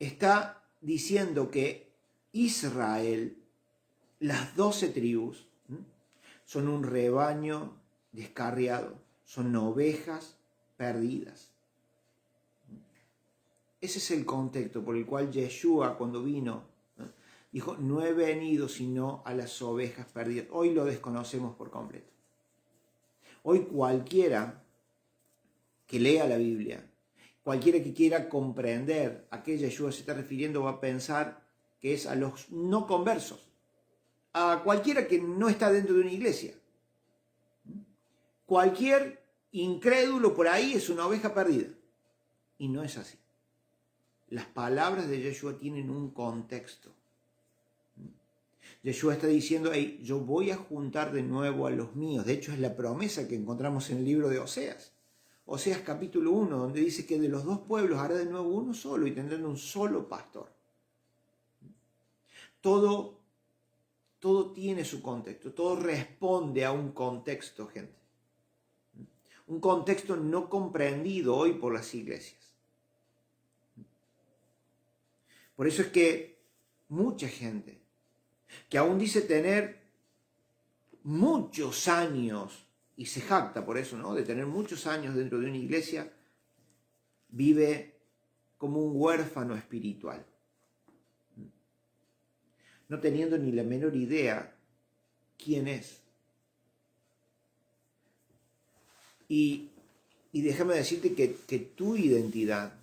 está diciendo que Israel, las 12 tribus, son un rebaño descarriado, son ovejas perdidas. Ese es el contexto por el cual Yeshua, cuando vino, dijo, no he venido sino a las ovejas perdidas. Hoy lo desconocemos por completo. Hoy cualquiera que lea la Biblia, cualquiera que quiera comprender a qué Yeshua se está refiriendo, va a pensar que es a los no conversos, a cualquiera que no está dentro de una iglesia. Cualquier incrédulo por ahí es una oveja perdida. Y no es así. Las palabras de Yeshua tienen un contexto. Yeshua está diciendo, hey, yo voy a juntar de nuevo a los míos. De hecho, es la promesa que encontramos en el libro de Oseas. Oseas capítulo 1, donde dice que de los dos pueblos hará de nuevo uno solo y tendrán un solo pastor. Todo tiene su contexto, todo responde a un contexto, gente. Un contexto no comprendido hoy por las iglesias. Por eso es que mucha gente que aún dice tener muchos años, y se jacta por eso, ¿no?, de tener muchos años dentro de una iglesia, vive como un huérfano espiritual, no teniendo ni la menor idea quién es. Y déjame decirte que tu identidad,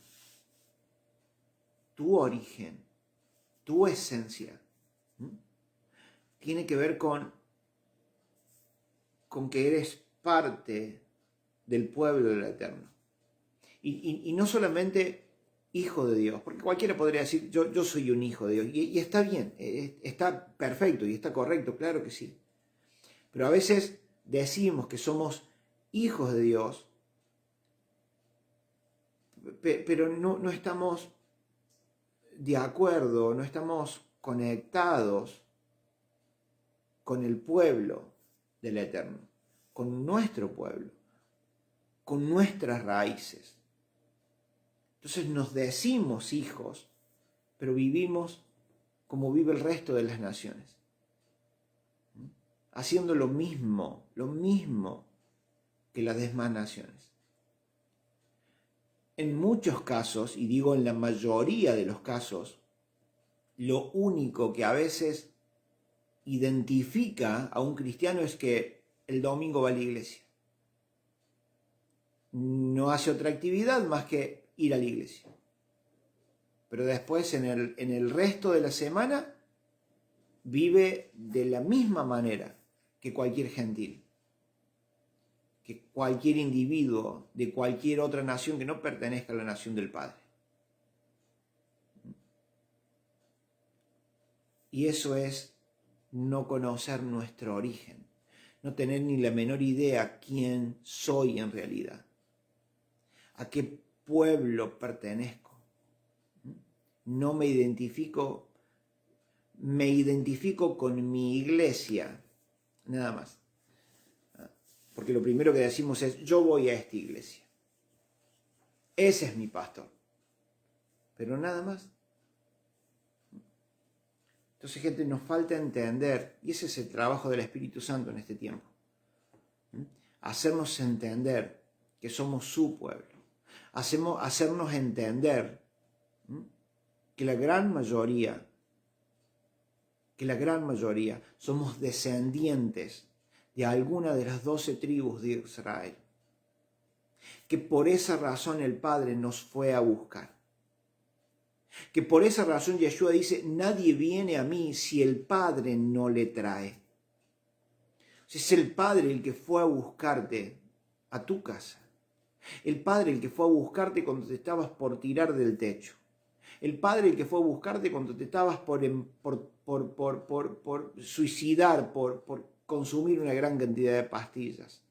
tu origen, tu esencia, tiene que ver con que eres parte del pueblo del Eterno. Y no solamente hijo de Dios, porque cualquiera podría decir, yo soy un hijo de Dios, y está bien, está perfecto y está correcto, claro que sí. Pero a veces decimos que somos hijos de Dios, pero no estamos de acuerdo, no estamos conectados con el pueblo del Eterno, con nuestro pueblo, con nuestras raíces. Entonces nos decimos hijos, pero vivimos como vive el resto de las naciones, haciendo lo mismo que las demás naciones. En muchos casos, y digo en la mayoría de los casos, lo único que a veces identifica a un cristiano es que el domingo va a la iglesia. No hace otra actividad más que ir a la iglesia. Pero después en el resto de la semana vive de la misma manera que cualquier gentil, que cualquier individuo de cualquier otra nación que no pertenezca a la nación del Padre. Y eso es no conocer nuestro origen, no tener ni la menor idea quién soy en realidad, a qué pueblo pertenezco. No me identifico con mi iglesia, nada más. Porque lo primero que decimos es, yo voy a esta iglesia. Ese es mi pastor. Pero nada más. Entonces, gente, nos falta entender, y ese es el trabajo del Espíritu Santo en este tiempo, hacernos entender que somos su pueblo, hacernos entender que la gran mayoría somos descendientes de alguna de las 12 tribus de Israel, que por esa razón el Padre nos fue a buscar, que por esa razón Yeshua dice, nadie viene a mí si el Padre no le trae. Es el Padre el que fue a buscarte a tu casa, el Padre el que fue a buscarte cuando te estabas por tirar del techo, el Padre el que fue a buscarte cuando te estabas por suicidar, por consumir una gran cantidad de pastillas.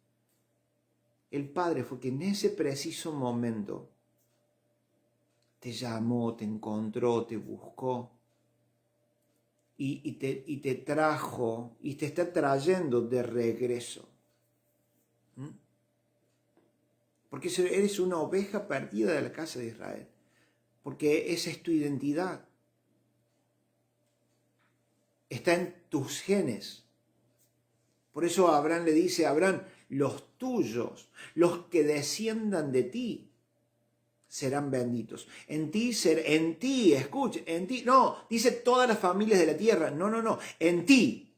El Padre fue que en ese preciso momento te llamó, te encontró, te buscó y te trajo y te está trayendo de regreso. Porque eres una oveja perdida de la casa de Israel. Porque esa es tu identidad. Está en tus genes. Por eso Abraham le dice a Abraham, los tuyos, los que desciendan de ti, serán benditos. En ti, escuche, en ti, no, dice todas las familias de la tierra, no, en ti.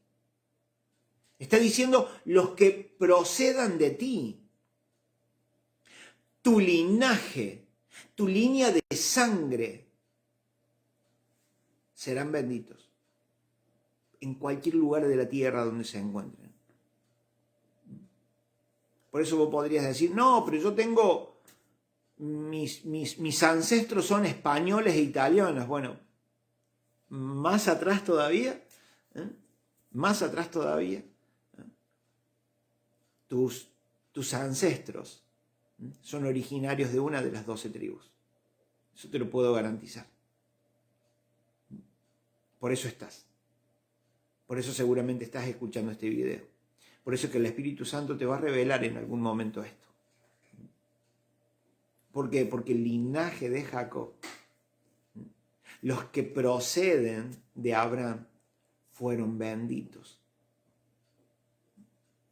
Está diciendo los que procedan de ti. Tu linaje, tu línea de sangre, serán benditos en cualquier lugar de la tierra donde se encuentren. Por eso vos podrías decir, no, pero yo tengo, mis ancestros son españoles e italianos. Bueno, más atrás todavía, tus ancestros son originarios de una de las 12 tribus. Eso te lo puedo garantizar. Por eso estás. Por eso seguramente estás escuchando este video. Por eso que el Espíritu Santo te va a revelar en algún momento esto. ¿Por qué? Porque el linaje de Jacob, los que proceden de Abraham, fueron benditos.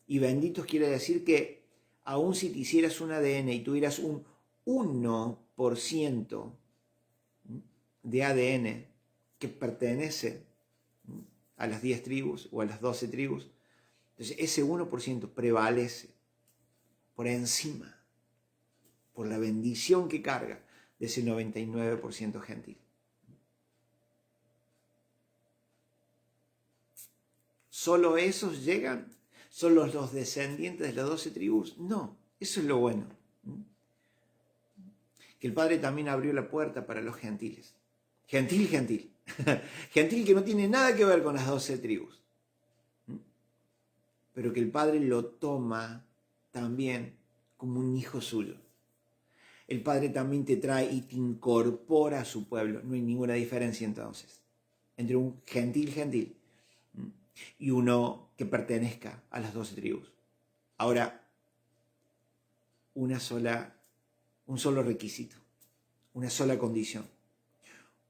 Y benditos quiere decir que aun si te hicieras un ADN y tuvieras un 1% de ADN que pertenece a las 10 tribus o a las 12 tribus, entonces ese 1% prevalece por encima, por la bendición que carga de ese 99% gentil. ¿Solo esos llegan? ¿Solo los descendientes de las 12 tribus? No, eso es lo bueno. Que el Padre también abrió la puerta para los gentiles. Gentil. Gentil que no tiene nada que ver con las 12 tribus. Pero que el Padre lo toma también como un hijo suyo. El Padre también te trae y te incorpora a su pueblo. No hay ninguna diferencia entonces entre un gentil y uno que pertenezca a las 12 tribus. Ahora, un solo requisito, una sola condición,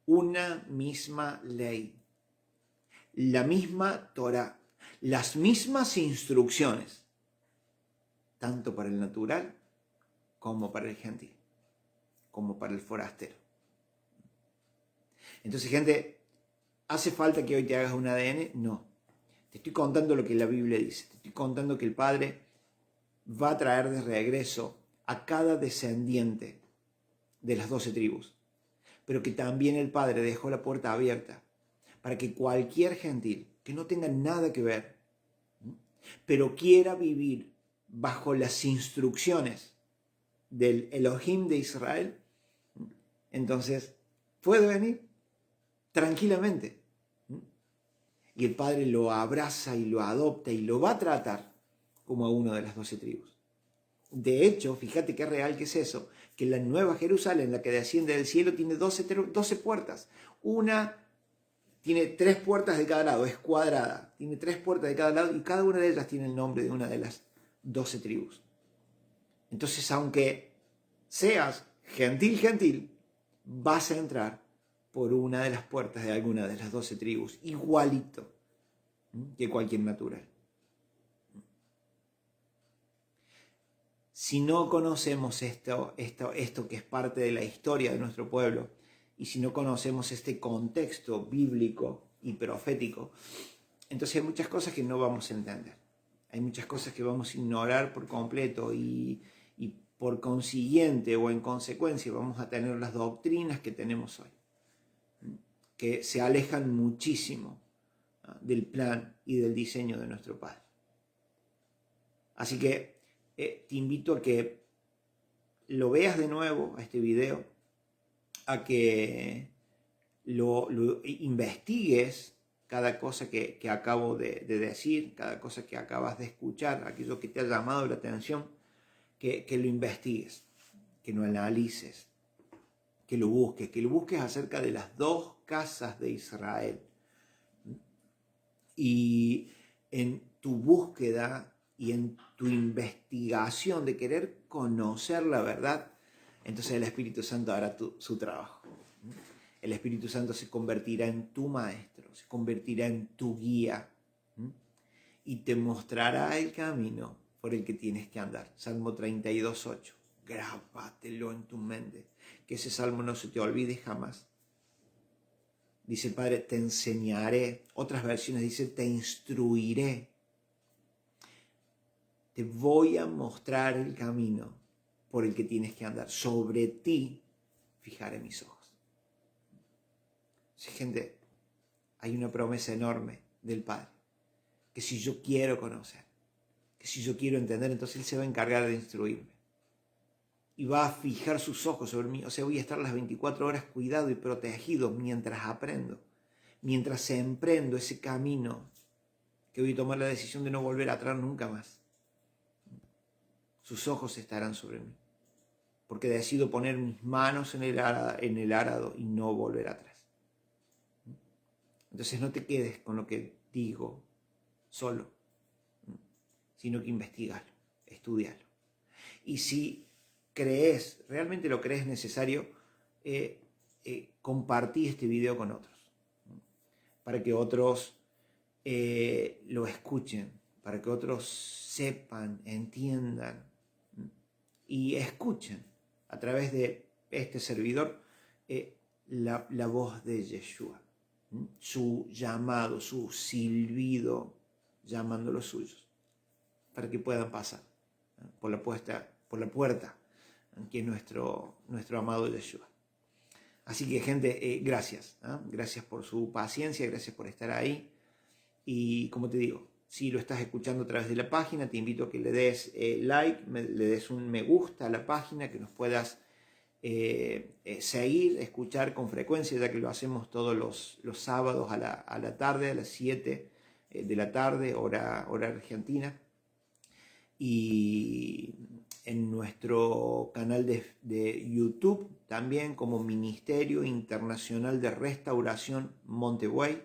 una misma ley, la misma Torá, las mismas instrucciones, tanto para el natural como para el gentil, como para el forastero. Entonces, gente, ¿hace falta que hoy te hagas un ADN? No. Te estoy contando lo que la Biblia dice. Te estoy contando que el Padre va a traer de regreso a cada descendiente de las 12 tribus, pero que también el Padre dejó la puerta abierta para que cualquier gentil que no tenga nada que ver, pero quiera vivir bajo las instrucciones del Elohim de Israel, entonces puede venir tranquilamente. Y el Padre lo abraza y lo adopta y lo va a tratar como a uno de las 12 tribus. De hecho, fíjate qué real que es eso, que la nueva Jerusalén, la que desciende del cielo, tiene 12 puertas. Una tiene 3 puertas de cada lado, es cuadrada, tiene 3 puertas de cada lado y cada una de ellas tiene el nombre de una de las 12 tribus. Entonces, aunque seas gentil, vas a entrar por una de las puertas de alguna de las 12 tribus, igualito que cualquier natural. Si no conocemos esto que es parte de la historia de nuestro pueblo, y si no conocemos este contexto bíblico y profético, entonces hay muchas cosas que no vamos a entender. Hay muchas cosas que vamos a ignorar por completo y por consiguiente o en consecuencia vamos a tener las doctrinas que tenemos hoy, que se alejan muchísimo del plan y del diseño de nuestro Padre. Así que te invito a que lo veas de nuevo a este video, a que lo investigues cada cosa que acabo de decir, cada cosa que acabas de escuchar, aquello que te ha llamado la atención, que lo investigues, que lo analices, que lo busques acerca de las 2 casas de Israel. Y en tu búsqueda y en tu investigación de querer conocer la verdad, entonces el Espíritu Santo hará su trabajo. El Espíritu Santo se convertirá en tu maestro, se convertirá en tu guía y te mostrará el camino por el que tienes que andar. Salmo 32:8. Grábatelo en tu mente, que ese salmo no se te olvide jamás. Dice el Padre, te enseñaré. Otras versiones dice, te instruiré. Te voy a mostrar el camino por el que tienes que andar. Sobre ti fijaré mis ojos. Sí, gente, hay una promesa enorme del Padre. Que si yo quiero conocer, que si yo quiero entender, entonces Él se va a encargar de instruirme. Y va a fijar sus ojos sobre mí. O sea, voy a estar las 24 horas cuidado y protegido mientras aprendo. Mientras emprendo ese camino que voy a tomar la decisión de no volver atrás nunca más. Sus ojos estarán sobre mí. Porque decido poner mis manos en el arado y no volver atrás. Entonces no te quedes con lo que digo solo, sino que investigalo, estudialo. Y si realmente lo crees necesario, compartí este video con otros, para que otros lo escuchen, para que otros sepan, entiendan y escuchen a través de este servidor la voz de Yeshua, su llamado, su silbido llamando a los suyos, para que puedan pasar por la puerta que es nuestro amado Yeshua. Así que, gente, gracias. Gracias por su paciencia, gracias por estar ahí. Y como te digo, si lo estás escuchando a través de la página, te invito a que le des like, le des un me gusta a la página, que nos puedas seguir, escuchar con frecuencia, ya que lo hacemos todos los sábados a la tarde, a las 7 de la tarde, hora argentina. Y en nuestro canal de YouTube, también como Ministerio Internacional de Restauración Montebuey,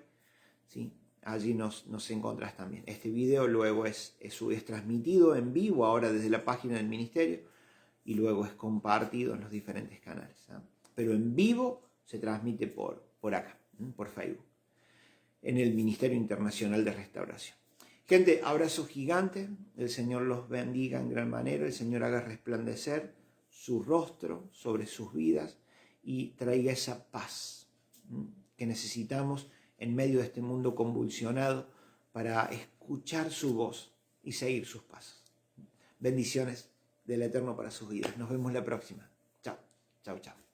¿sí? Allí nos encontrás también. Este video luego es transmitido en vivo ahora desde la página del ministerio y luego es compartido en los diferentes canales. Pero en vivo se transmite por acá, por Facebook, en el Ministerio Internacional de Restauración. Gente, abrazo gigante, el Señor los bendiga en gran manera, el Señor haga resplandecer su rostro sobre sus vidas y traiga esa paz que necesitamos en medio de este mundo convulsionado para escuchar su voz y seguir sus pasos. Bendiciones del Eterno para sus vidas. Nos vemos la próxima. Chao, chao, chao.